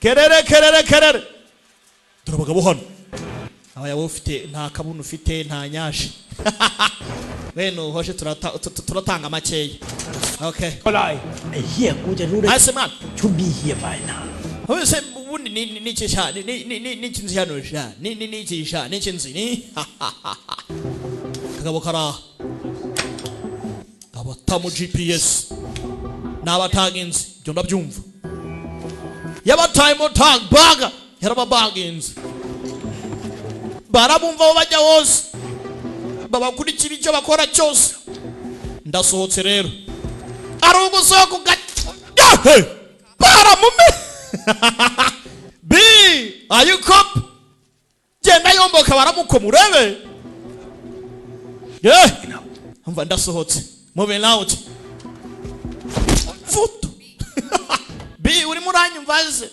kerere dore abagabo hano abayabo ufite nta kabunu ufite nta nyashi beno hoshe turatanga makeya okay I hear kuja rule Aseman to be here by now. Hoye se bundi ni chisha ni chinzi hano sha ni chisha ni chinzi ni kagabo kara abatamu GPS n'abataginzi byo ndabyumva yabataimo tag baga yaraba baginzi barabumva bo bajya hose babakurikira icyo bakora cyose ndasohotse rero ari ugusohoka ugahe baramume B are you cop genda yomboka baramuko murebe umva ndasohotse moving out foto B uri muranyumvaze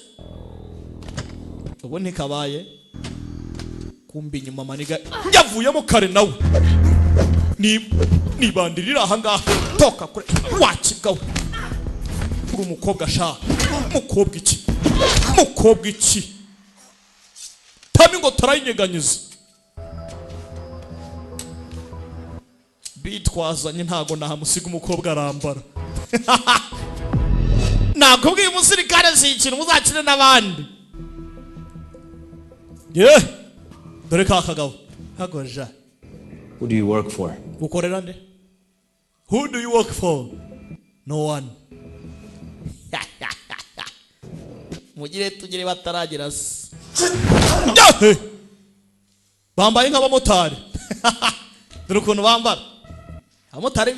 ubu ntikabaye kumbi nyuma maniga yavuyemo kare nawe ni bandirira ahangaha toka kure wakibwawe uri umukobwa sha mukobwa iki tami ngo tarayinyeganyiza bitwazanye ntago nahamusiga umukobwa arambara nakubwiye umusirikare si ikintu muzakire n'abandi dore kakagabo hagoja. Who do you work for? Ukorera nde? Who do you work for? No one. Mugire tugire bataragira bambaye nk'abamotari dore ukuntu bambara abamotari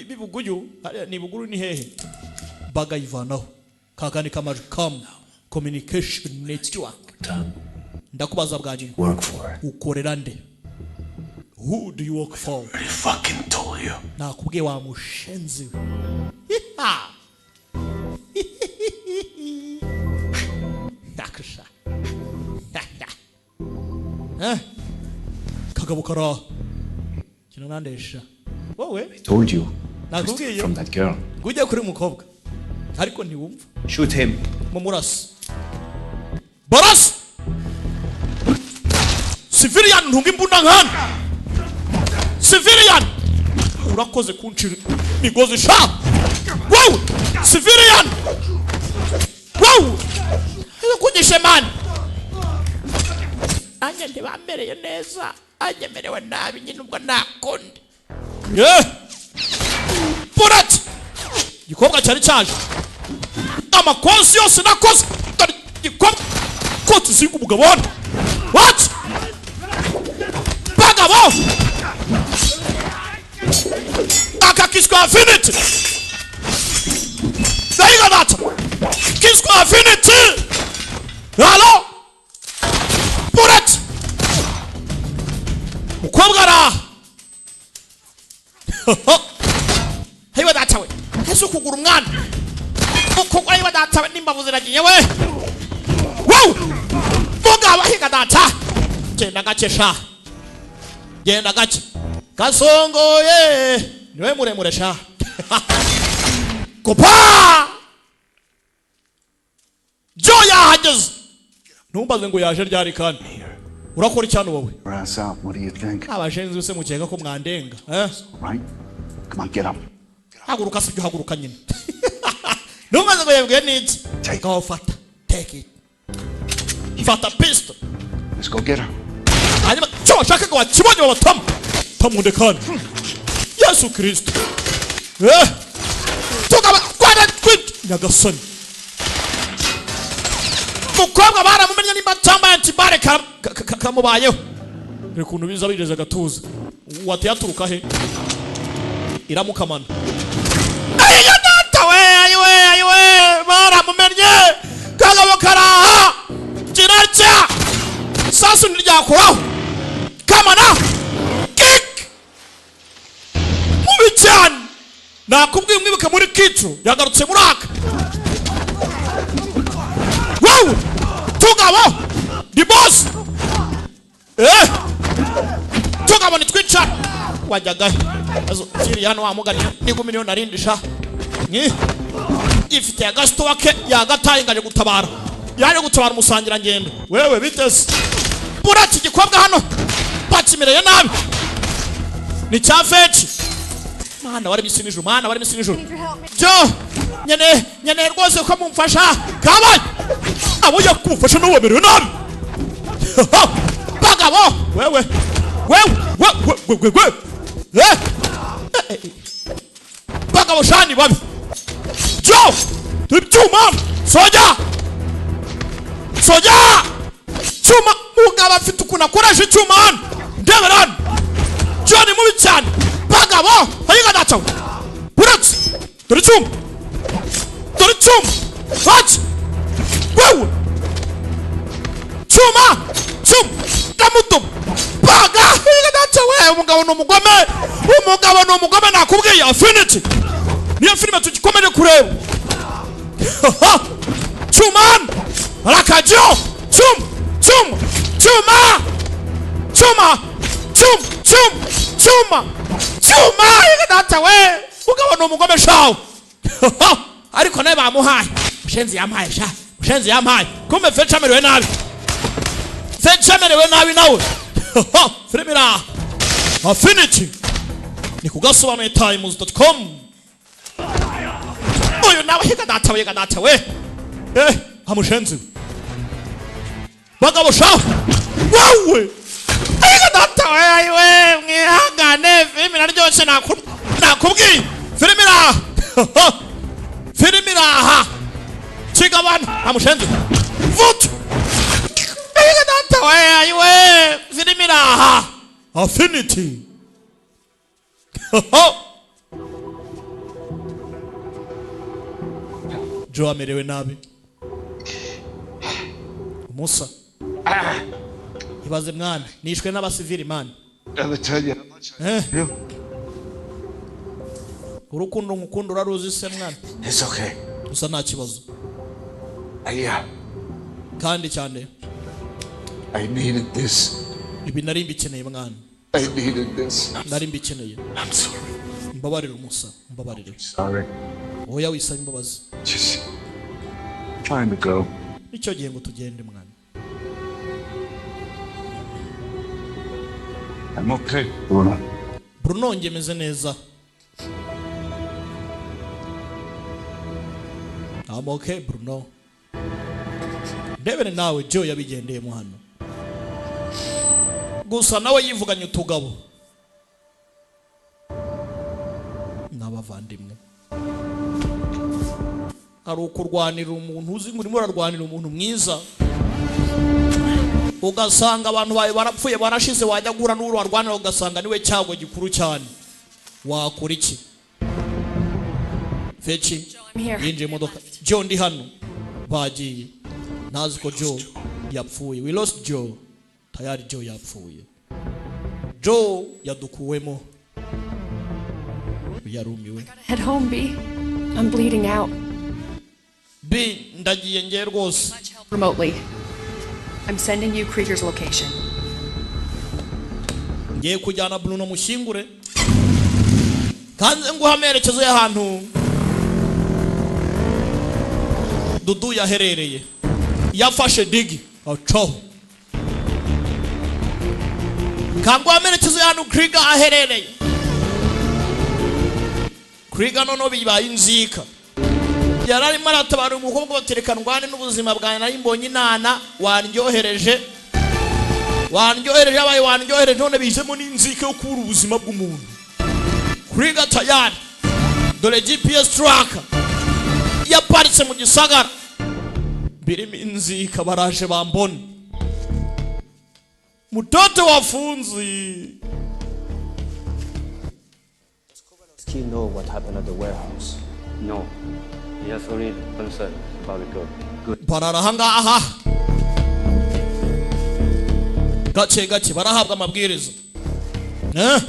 bibuguyu ni buguru ni hehe bagayivanaho kakani kamaju communication network ndakubaza bwaje Work for. Ukorera nde? Who do you work for? I fucking told you. Nakubwiye wa mushenzi. Yakusha. Kagabo kara. Kino nandesha. Wowe? I told you. Nakubwiye From that girl. Gujya kuri mukobwa. Ariko ntiwumva. Shoot him. Mumurasi. Baras. Civilian ntunga imbunda nkana. Civilian urakoze kunchira migozi sha. Wow! Civilian. Wow! Kunyishe man. Anye ndibambereye neza. Anye merewe nabi nyine ubwo nakonde. Purat. Gikobwa cyari cyaje. Amakosi yose nakoze. Gikobwa ko tuzinga umugabona. What? Bagabo. Akakiswa affinity. Daiga data. Kiswa affinity. Hello? Purat. Mukobwa ra. Hey wadata we. Yesu kugura umwana. Mukobwa yiba data nimba buziragiye we. Wow! Mugabo higa data. Genda gakesha. Genda gake. Kasongoye. Niwe muremure sha. Kopa! Joya hageze. Ntumbaze ngo yaje ryari kandi. Urakora cyane wowe. Brass out, what do you think? Abashenzi bose mukeka ko mwandenga, Right? Come on, get up. Haguruka sibyo haguruka nyine. Ntumbaze ngo yebwe niki. Go fata. Take it. Fata pistol. Let's go get her. Hanyuma cyo shaka ngo wakibonye babatama. Tamunde kandi. Yesu Kristo. Tugaba kwara kwit Nyagasani. Mukobwa baramumenye nimba tamba antibare kamubayeho. Rekuntu biza bigeze gatuza. Wati yaturuka he? Iramukamana. Ayo data we ayiwe baramumenye. Kagabo karaha. Kiracya. Sasu niryakoraho. Kamana. Kick. Mubicyane. Nakubwiye umwibuke muri kitro yagarutse muraka. Wow! Tugabo! The boss! Tugabo ni twica! Wajyaga azo kiri hano wamugani ni ku miliyoni arindisha. Ifite agasto wake yagataye ngaje gutabara. yaje gutabara umusangira ngendo wewe biteze buraki gikobwa hano bakimereye nabi ni cya feci mana wari misinijuru mana wari misinijuru jo nyene rwose ko mumfasha kabaye abo yakufasha no wemerewe nabi bagabo wewe bagabo shani babi jo tubyuma soja chuma mugabo afite ukuna koresha icyuma hano ndeberana Johnny mubi cyane bagabo ayiga dacho burats dore cyuma watch wewe cyuma damutum baga ayiga dacho wewe umugabo no umugome nakubwiye affinity niyo filime tugikomeye kureba cyuma rakajo chuma data we ugabona umugome shawo ariko naye bamuhaye mushenzi yampaye kumbe fecha merewe nabi nawe filmira affinity ni kugasobanuye times.com uyu nawe higa data we amushenzi bagabo shawo wawe ayiga data we mwihangane filime naryose nakubwiye filmira aha kigabana amushenzi vutu ayiga data we filmira aha affinity jo amerewe nabi Musa ibaze mwana nishwe n'abasivili man urukundo ngukunda uraruzi se mwana It's okay. usa nta kibazo Yeah. kandi cyane I needed this. ibi nari mbikeneye mwana I needed this. nari mbikeneye I'm sorry. mbabarira Musa mbabarira Sorry. oya wisaba imbabazi Just trying to go. icyo gihe ngo tugende mwana I'm okay. Bruno ngemeze neza I'm okay Bruno ndebere nawe Joe yabigendeye mu hano gusa nawe yivuganye utugabo n'abavandimwe ari ukurwanira umuntu uzi ngurimo ararwanira umuntu mwiza ugasanga abantu bawe barapfuye barashize wajya gura n'uru warwanira ugasanga niwe cyago gikuru cyane wakora iki feci yinjiye imodoka Joe ndi hano bagiye nazi ko Joe yapfuye we lost Joe tayari Joe yapfuye Joe yadukuwemo yarumiwe Head home, B. I'm bleeding out. B ndagiye ngiye rwose Remotely. I'm sending you Krieger's location. ngiye kujyana Bruno mushyingure kandi nguha amerekezo y'ahantu Dudu yaherereye yafashe digi aco kangwa amerekezo y'ahantu Krieger aherereye Krieger nono bibaye inzika yarari maratabara umukobwa baterekana ngwane n'ubuzima bwanjye nari mbonye inana waryohereje abaye waryohereje none bizemo n'inzika yo kubura ubuzima bw'umuntu Krieger tayari dore GPS tracker yaparitse mu gisagara birimo inzika baraje bambona mutoto wafunzi Does he know what happened at the warehouse? No, he has only concern about the girl. bararahanga aha gace barahabwa amabwiriza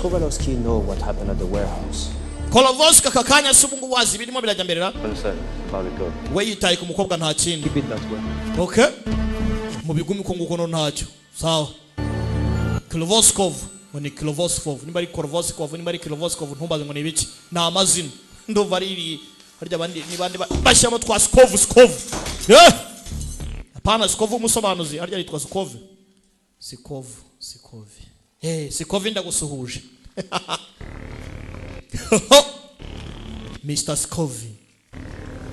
Kovalevsky know what happened at the warehouse. Kolovosky kakanya subungu wazi birimo birajya mberera Concern about the girl. we yitaye ku mukobwa nta kindi Keep it that way. okay mu bigumi ko nguko no ntacyo sawa Kilovoskov ni Kilovoskov nimba ari Kilovoskov nimba ari Kilovoskov ntumbaze ngo ni biki na amazina ndumva ari harya bandi ni bandi bashyamo twa Skov Apana Sikovu umusobanuzi arya yitwa Sikovu. Sikovi. Sikovi ndagusuhuje. Mr. Sikovi.